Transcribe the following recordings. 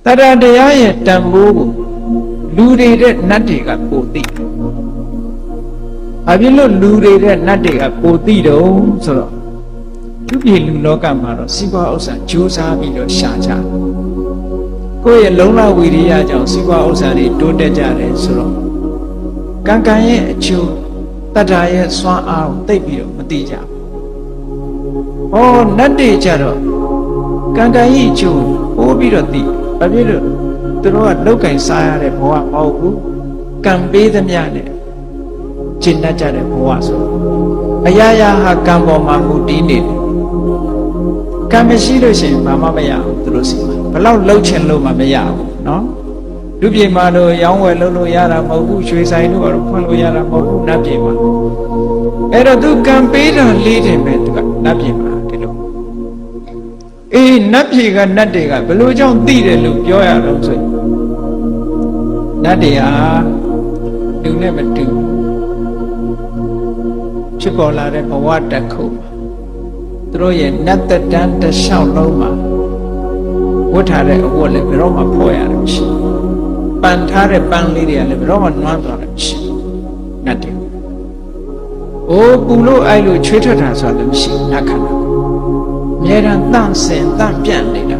တရားတရားရဲ့တန်ဖိုးကိုလူတွေတဲ့နတ်တွေကပိုသိအပြင်လို့လူတွေတဲ့နတ်တွေကပိုသိတော့ဆိုတော့လူပြည်လူလောကမှာတော့စီးပွားဥစ္စာကြိုးစားပြီးတော့ရှာကြကိုယ့်ရဲ့လုံလဝိရိယကြောင့်စီးပွားဥစ္စာတွေတိုးတက်ကြတယ်ဆိုတော့ကံကံရဲ့အကျိုးတရားရဲ့စွမ်းအားကိုသိပြီးတော့မသိကြဘူးဟောနတ်တွေကြတော့ကံကံရဲ့အကျိုးပိုးပြီးတော့သိဘာဖြစ်လို့သူတို့ကလောက်ကင်စားရတဲ့ဘဝမဟုတ်ဘူးကံပေးသမျှနဲ့ကျင့်တတ်ကြတဲ့ဘဝဆိုအရာရာဟာကံပေါ်မှာမူတည်နေတယ်ကံမရှိလို့ရှိရင်ဘာမှမရဘူးသူတို့စီမှာဘလောက်လှုပ်ချင်လို့မှမရဘူးเนาะလူပြေမှာတော့ရောင်းဝယ်လုပ်လို့ရတာမဟုတ်ဘူးရွှေဆိုင်တို့ကတော့ဖွင့်လို့ရတာမဟုတ်ဘူးနတ်ပြေမှာအဲ့တော့သူကံပေးတာလေးတယ်ပဲသူကနတ်ပြေမှာဒီလိုအေးနတ်ပြေကနတ်တွေကဘယ်လိုကြောင့်သိတယ်လို့ပြောရတော့ဆိုနတ်တွေဟာလူနဲ့မတူဖြစ်ပေါ်လာတဲ့ဘဝတစ်ခုသူတို့ရဲ့နတ်တတန်းတစ်လျှောက်လုံးမှာဝတ်ထားတဲ့အဝတ်လည်းဘယ်တော့မှဖော်ရတယ်မရှိပန်ထားတဲ့ပန်းလေးတွေကလည်းဘယ်တော့မှနွမ်းသွားတယ်မရှိနတ်တွေအိုးပူလို့အဲ့လိုချွေးထွက်တာဆိုတာလည်းမရှိနတ်ခန္ဓာအများရန်တန့်စင်တန့်ပြန့်နေတာ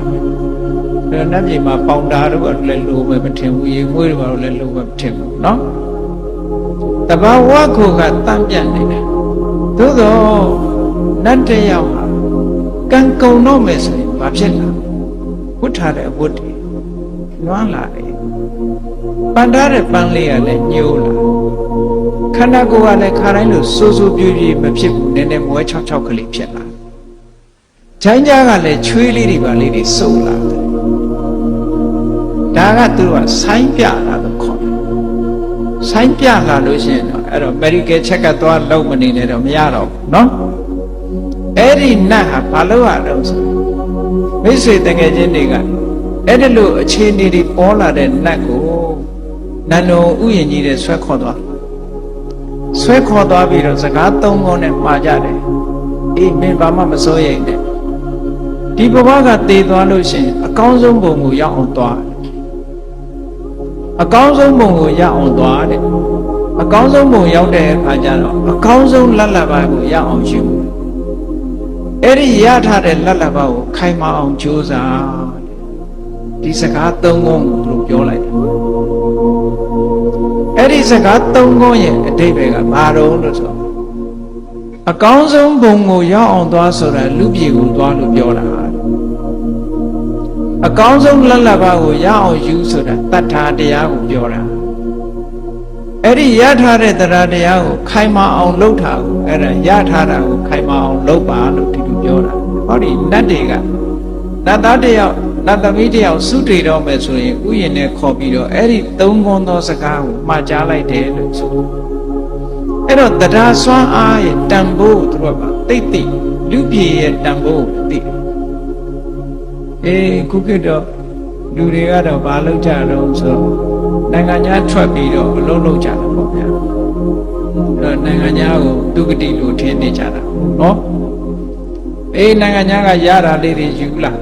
ပဲဒါနတ်ပြည်မှာပေါင်တာတို့ကလည်းလိုပဲမထင်ဘူးရေငွေးတို့ကလည်းလိုပဲမထင်ဘူးเนาะတဘာဝကိုကတန့်ပြန့်နေတာသို့သောနတ်တယောက်ဟာကံကုံတော့မယ်ဆိုရင်ဘာဖြစ်လာဝတ်ထားတဲ့အဝတ်တွေနွမ်းလာတယ်ပန်ထားတဲ့ပန်းလေးကလည်းညှိုးလာခန္ဓာကိုယ်ကလည်းခါတိုင်းလို့စိုးစိုးပြွေ့ပြွေ့မဖြစ်ဘူးနည်းနည်းမွဲချောက်ချောက်ကလေးဖြစ်လာဂျိုင်းကြားကလည်းချွေးလေးတွေပါလေးတွေစုပ်လာတယ်ဒါကသူတို့ကဆိုင်းပြလာလို့ခေါ်တယ်ဆိုင်းပြလာလို့ရှိရင်တော့အဲ့တော့ medical check up သွားလုပ်မနေနဲ့တော့မရတော့ဘူးเนาะအဲ့ဒီနတ်ဟာဘာလို့ရတော့ဆိုမိတ်ဆွေတကယ်ချင်းတွေကအဲ့ဒီလိုအခြေအနေတွေပေါ်လာတဲ့နတ်ကိုနန္ဒုံဥယျာဉ်ကြီးတဲ့ဆွဲခေါ်သွားပြီးတော့စကားသုံးခုနဲ့မှာကြတယ်အေးမင်းဘာမှမစိုးရိမ်နဲ့ဒီဘဝကတည်သွားလို့ရှိရင်အကောင်းဆုံးပုံကိုရောက်အောင်သွားအကောင်းဆုံးပုံကိုရောက်အောင်သွားတဲ့အကောင်းဆုံးပုံရောက်တဲ့အခါကျတော့အကောင်းဆုံးလက်လက်ပါကိုရောက်အောင်ယူအဲ့ဒီရထားတဲ့လက်လက်ပါကိုခိုင်မာအောင်ကြိုးစားဒီစကားသုံးခုကိုသူတို့ပြောလိုက်တယ်အဲ့ဒီစကားသုံးခုရဲ့အဓိပ္ပာယ်ကဘာတော့လို့ဆိုအကောင်းဆုံးဘုံကိုရောက်အောင်သွားဆိုတာလူပြည်ကိုသွားလို့ပြောတာအကောင်းဆုံးလက်လက်ပါကိုရောက်အောင်ယူဆိုတာတတ္ထာတရားကိုပြောတာအဲ့ဒီရထားတဲ့တရားတရားကိုခိုင်မာအောင်လုပ်တာကိုအဲ့ဒါရထားတာကိုခိုင်မာအောင်လုပ်ပါလို့ဒီလိုပြောတာဟောဒီနတ်တွေကနတ်သားတယောက်နတ်သမီးတယောက်စုတည်တော့မယ်ဆိုရင်ဥယျာဉ်နဲ့ခေါ်ပြီးတော့အဲ့ဒီသုံးခွန်းသောစကားကိုမှားကြားလိုက်တယ်လို့ဆိုအဲ့တော့တရားစွမ်းအားရဲ့တန်ဖိုးကိုသူတို့ကသိလူပြည်ရဲ့တန်ဖိုးကိုသိခုခေတ်တော့လူတွေကတော့ဘာလုပ်ကြတော့ဆိုတော့နိုင်ငံခြားထွက်ပြီးတော့အလုပ်လုပ်ကြတာပေါ့ဗျာအဲ့နိုင်ငံခြားကိုဒုက္ခတိလို့ထင်နေကြတာနော်နိုင်ငံခြားကရတာလေးတွေယူလာ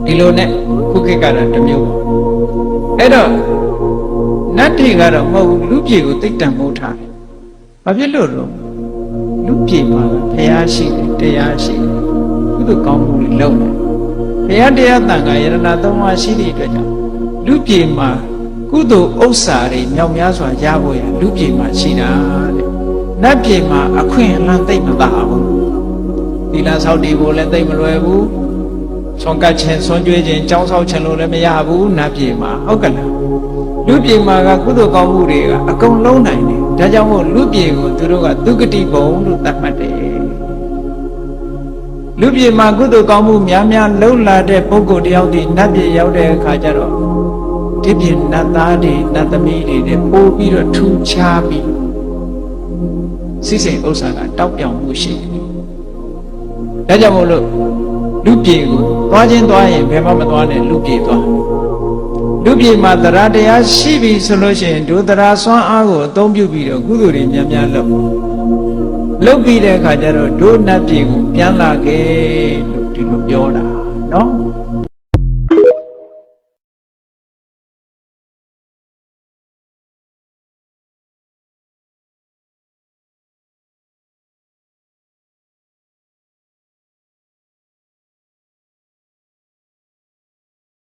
ဒီလိုနဲ့ခုခေတ်ကတော့တစ်မျိုးပေါ့အဲ့တော့နတ်တွေကတော့မဟုတ်ဘူးလူပြည်ကိုသိတံမိုးထားတယ်ဘာဖြစ်လို့လဲလူပြည်မှာဘုရားရှိတယ်တရားရှိတယ်ကုသိုလ်ကောင်းမှုတွေလုပ်တယ်ဘုရားတရားတန်ခါယရဏသုံးပါးရှိတဲ့အတွက်ကြောင့်လူပြည်မှာကုသိုလ်ဥစ္စာတွေမြောက်များစွာရဖို့ရလူပြည်မှာရှိတာတဲ့နတ်ပြည်မှာအခွင့်အလမ်းသိမ့်မသာဘူးဒီလားဆောက်တည်ဖို့လည်းသိမ့်မလွယ်ဘူးဆွန်ကတ်ခြင်းဆွန်ကြွေးခြင်းကြောင်းဆောက်ခြင်းလို့လည်းမရဘူးနတ်ပြည်မှာဟုတ်ကဲ့လားလူပြည်မှာကကုသိုလ်ကောင်းမှုတွေကအကုန်လုံးနိုင်တယ်ဒါကြောင့်မို့လူပြည်ကိုသူတို့ကဒုက္ခတိဘုံလို့သတ်မှတ်တယ်လူပြည်မှာကုသိုလ်ကောင်းမှုများများလှုပ်လာတဲ့ပုဂ္ဂိုလ်တယောက်ဒီနတ်ပြည်ရောက်တဲ့အခါကျတော့ဒီပြည်နတ်သားတွေနတ်သမီးတွေနဲ့ပို့ပြီးတော့ထူးခြားပြီးစိစိမ်ဥစ္စာကတောက်ပြောင်မှုရှိတယ်ဒါကြောင့်မို့လို့လူပြည်ကိုသွားခြင်းသွားရင်ဘယ်မှမသွားနဲ့လူပြည်သွားလူပြည်မှာတရားတရားရှိပြီဆိုလို့ရှိရင်ဒုတရားစွမ်းအားကိုအသုံးပြုပြီးတော့ကုသိုလ်တွေများများလုပ်ပြီးတဲ့အခါကျတော့ဒုနတ်ပြည်ကိုပြန်လာခဲ့လို့ဒီလိုပြောတာနော်